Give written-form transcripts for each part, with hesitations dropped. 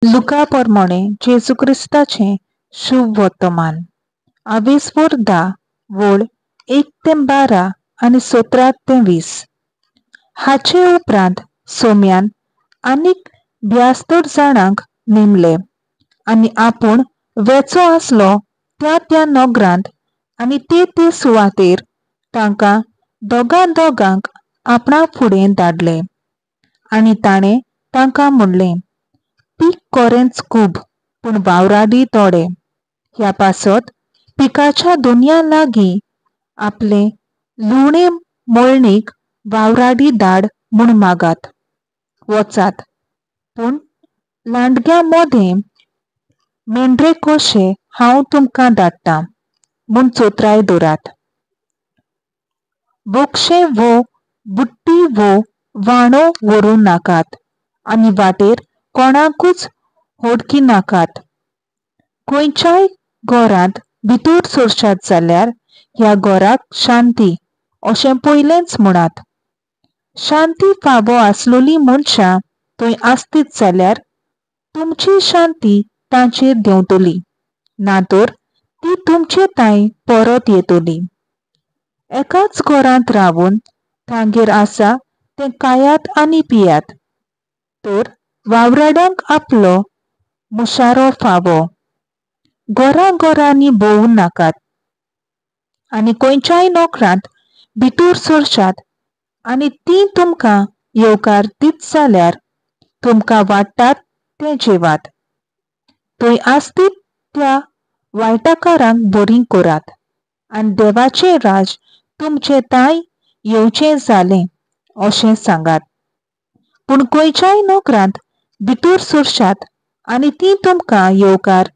Luca प्रमाणे जेजू क्रिस्ताचे शुभ वर्तमान 22 वोळ 1 ते 12 आणि 17 ते 20. हाचे उपरांत सोम्यान आनीक 72 जाणांक नेमले आणि आपूण वेचो आसलो त्या नगरांत आणि ते सुवातेर तांकां दोगांक आपणा फुडें धाडले. आणि ताणें तांकां म्हणलें, पीक कोरेंच खूब पूण वावराडी थोडे. ह्या पासत पिकाच्या दोनया लागीं आपले लुवणे मळणीक वावराडी धाड म्हूण मागात. वचात, पूण लांडग्या मोदें मेंढरे कोशे हांव तुमकां धाडटां म्हूण चोत्राय दवरात. बोक्षे वो बुट्टी वो वांडो व्हरूं नाकात आनी वाटेर कोणाकूच होडकी नाकात. खंयच्याय घरांत भितर सरशात जाल्यार ह्या घराक शांती अशें पयलेंच म्हणात. शांती फावो आसलोली मनशां थंय आसतीत जाल्यार तुमची शांती तांचेर देंवतली, ना तर ती तुमचे ताईं परत येतली. एकाच घरांत रावून तांगेर आसा तें खायात आनी पियात, तर वावराड्यांक आपलो मुशारो फावो. घरांनी भोंवू नाकात आनी खंयच्याय नोकरांत भितर सरशात आनी ती तुमकां येवकार दीत जाल्यार तुमकां वाडटात तें जेवात. थंय आसतीत त्या वायटाकारांक बरीं करात आनी देवाचें राज तुमचे ताईं येवचें जालें अशें सांगात. पूण खंयच्याय नोकरांत भितर सरशात आनी ती तुमकां येवकार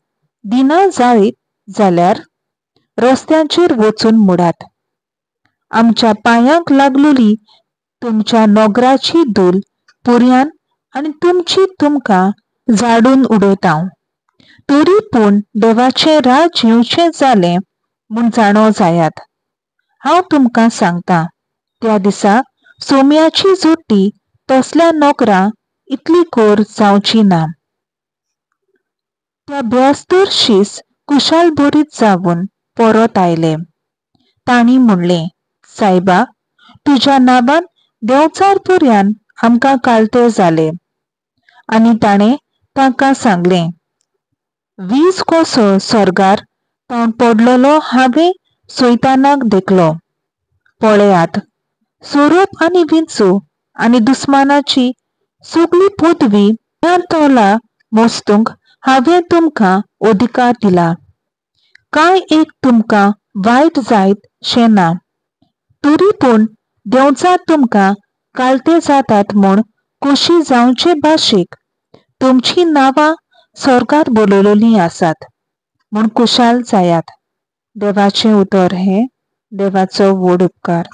दिना जायत जाल्यार रस्त्यांचेर वचून मुडात. आमच्या पांयांक लागलोली तुमच्या नोगराची धूल पुर्यान आनी तुमची तुमकां झाडून उडयतां. तरी पूण देवाचें राज येवचें जालें म्हूण जाणो जायात. हांव तुमकां सांगतां, त्या दिसा सोम्याची जोडटी तसल्या नोकरां इतली कोर जावची ना. त्या 72 शीस कुशाल भरीत जावन परत आयले. तांणी म्हणलें, सायबा, तुज्या नांवान देंवचार पर्यान आमकां कालते जाले. आनी ताणें तांकां सांगलें, 20 कोसो सोर्गार पावण पडलोलो हांवें सोयतानाक देखलो. पळयात, सोरोप आनी विंचू आनी दुस्मानाची सगळी पदवी ह्या तोला मोस्तूंक हांवें तुमकां अधिकार दिला. कांय एक तुमकां वायट जायत शें ना. तरी पूण देंवचार तुमकां कालते जातात म्हूण खोशी जावचे भाशेक तुमची नांवां सोर्गार बरयलोलीं आसात म्हूण कुशाल जायात. देवाचें उतर हें. देवाचो व्हड उपकार.